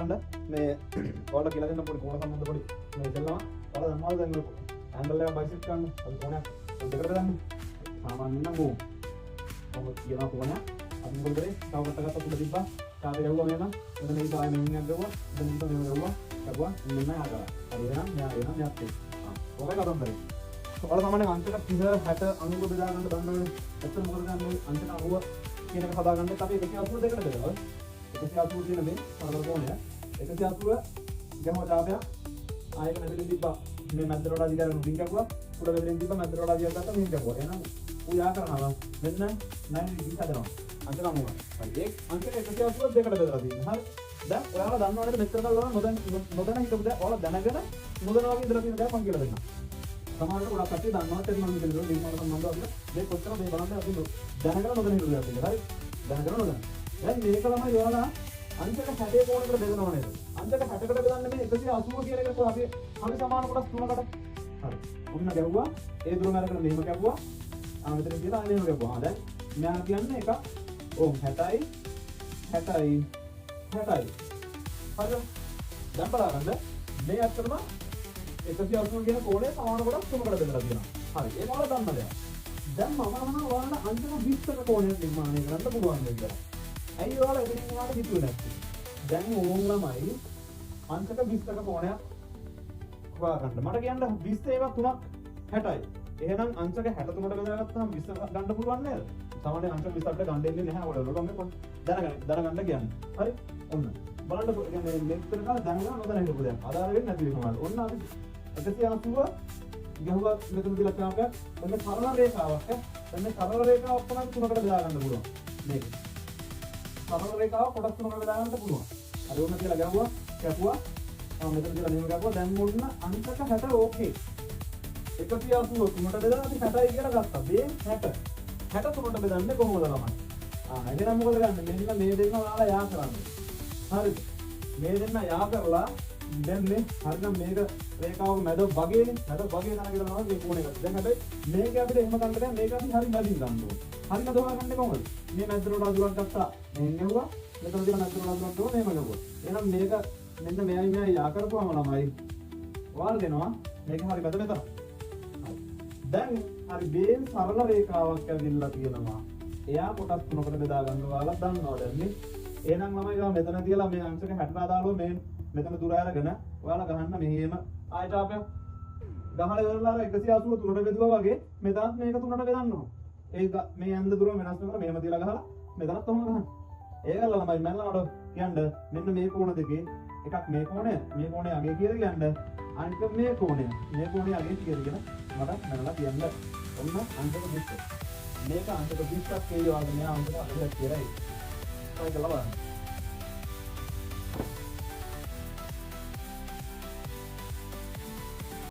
බලන්න මේ ඔයාලා කියලා දෙන්න පොඩි කෝණ සම්බන්ධ පොඩි මේ ඉතලම ඔයාලා දන්නවද දැන් ඇන්ගල් එක බයිසෙක්ට් කරන්න අපි කෝණයක් දෙකට දාන්න සාමාන්‍යයෙන් නම් බෝ මොකද කියනවා කෝණයක් අපි මොකද කරේ තව කට ගත්ත තුඩ තිබ්බා තාපේ යවුවා මෙන්න එතන මේ පාය මෙන්න යනවා එතන ඉත මෙන්න යවුවා ලැබුවා මෙන්න ආගා හරි එහෙනම් මෙයා එනවා මෙයාත් එක්ක ඔකයි කතන්දරේ ඔයාලා සාමාන්‍යයෙන් අංක 30 60 අංක බෙදා ගන්න දන්නවනේ ඇත්තට මොකද ගන්න අංක 90 කියන එක හදා ගන්නත් අපි 180 දෙකට බෙදනවා 180 කියන මේ පරබල කෝණය 180 ගමෝ තාපය ආයෙත් මෙතන තිබ්බා මේ මැද්දට වඩා දිගට රින් කැපුවා උඩ බෙදෙන් තිබ්බා මැද්දට වඩා දිගට ගත්තා මෙහෙන් කැපුවා එහෙනම් ඌ යා කරනවා මෙන්න 90 ඩිග්‍රී හදනවා අංක 90 හරි ඒ අංක 180 දෙකට බෙදලා තියෙනවා හරි දැන් ඔයාලා දන්නවනේ මෙතන කරලා නොදැන හිටපු දැන් ඔයාලා දැනගෙන නොදැනවා වගේ ඉඳලා තියෙන දේ මම කියලා දෙන්නම් සමහරවිට ගොඩක් කට්ටිය දන්නවා ඒක මම කියලා දෙනවා සම්බන්ධව අපිට මේ කොච්චර මේ බලන්න අපි දැනගෙන නොදැන හිටුවා කියලා හරි දැනගෙන නොදැන දැන් මේක තමයි ඔයාලා අංක 60 කෝණයකට බෙදනවා නේද අංක 60කට බෙදන්නේ මේ 180 කියන එක අපි හරි සමාන කොටස් තුනකට හරි ඔන්න ගැහුවා ඒ දුරම අරගෙන මෙහෙම ගැහුවා මෙතන කියලා ආයෙ මෙහෙම ගැහුවා දැන් මෙයා කියන්නේ එක ඕම් 60යි 60යි 60යි හරි දැන් බලන්න මේ අතරම 180 කියන කෝණය සමාන කොටස් තුනකට බෙදලා තියෙනවා හරි ඒක ඔයාලා දන්න දෙයක් දැන් මම අහනවා ඔයාලා අංක 20ක කෝණයක් නිර්මාණය කරන්න පුළුවන් කියලා ඇයි ඔයාලා එතනින් එහාට හිතුවේ නැත්තේ දැන් ඕම් ළමයි අංක 20ක කෝණයක් හොයාගන්න මට කියන්න 20 ඒවා තුනක් 60යි එහෙනම් අංක 63ට බෙදාගත්තාම 20 ගන්න පුළුවන් නේද සාමාන්‍ය අංක 20ට ගන්න දෙන්නේ නැහැ ඔයාලා මම දැනගන්න කියන්නේ හරි ඔන්න බලන්න කියන්නේ මෙතන කාල දැනගන්න නොදැන හිටපු දැන් ආදාර වෙන්නේ නැති වෙනවා ඔන්න අපි 180 ගහුවා මෙතන දිලා කාමයක් ඔන්න සරල රේඛාවක් ඔන්න සරල රේඛාවක් තමයි තුනකට බෙදා ගන්න පුළුවන් මේක සරල රේඛාව කොටස් තුනකට බෙදා ගන්න පුළුවන් හරි ඔන්න කියලා ගහුවා කැපුවා මෙතන කියලා මෙහෙම ගහුවා දැන් මොන්න අංක 60 ඕකේ 180 තුනට බෙදලා අපි 60යි කියලා ගත්තා මේ 60 63ට බෙදන්නේ කොහොමද ළමයි එහෙනම් මොකද ගන්න මෙන්න මේ දෙන්න ඔයාලා යා කරන්නේ හරි මේ දෙන්න යා කරලා දැන් මේ හරිනම් මේක රේඛාවක මැද වගේනේ මැද වගේ තරග කියලා නම මේ කෝණයකට දැන් හැබැයි මේක අපිට එහෙම ගන්න බෑ මේක අපි හරි මැදින් ගන්න ඕනේ හරිම දෝහගන්නේ කොහොමද මේ මැද්දට අදුරක් ගත්තා මෙන්න නෙවුවා මෙතන තියෙන මැද්දට අදුරක් දුන්නා එහෙම නෙවුවා එහෙනම් මේක මෙන්න මෙයයි යා කරපුවාම ළමයි ඔයාලා දෙනවා මේක හරි මැද මෙතන දැන් හරි බේන් සරල රේඛාවක් ඇවිල්ලා තියෙනවා එයා කොටස් තුනකට බෙදා ගන්න ඔයාලා දන්නවා දැන් මේ එහෙනම් ළමයි ගා මෙතන තියලා මේ අංශක 60 දාලා මේ මෙතන දුර අරගෙන ඔයාලා ගහන්න මෙහෙම ආයෙත් ආපයක් ගහලා ඉවරලා අර 180 තුනට බෙදුවා වගේ මෙතනත් මේක තුනට බෙදන්න ඕන ඒක මේ යන්න දුර වෙනස් කරලා මෙහෙම තියලා ගහලා මෙතනත් ඔහොම ගහන්න ඒකල ළමයි මල්ලාට කියන්න මෙන්න මේ කෝණ දෙකේ එකක් මේ කෝණය අගේ කියලා කියන්න අනික මේ කෝණය අගේ කියලා මට මනලා කියන්න ඔන්න අංක 20 මේක අංක 20ක් කියනවා මෙයා අංක 20ක් කියලායි. ඔය ගලවන්න.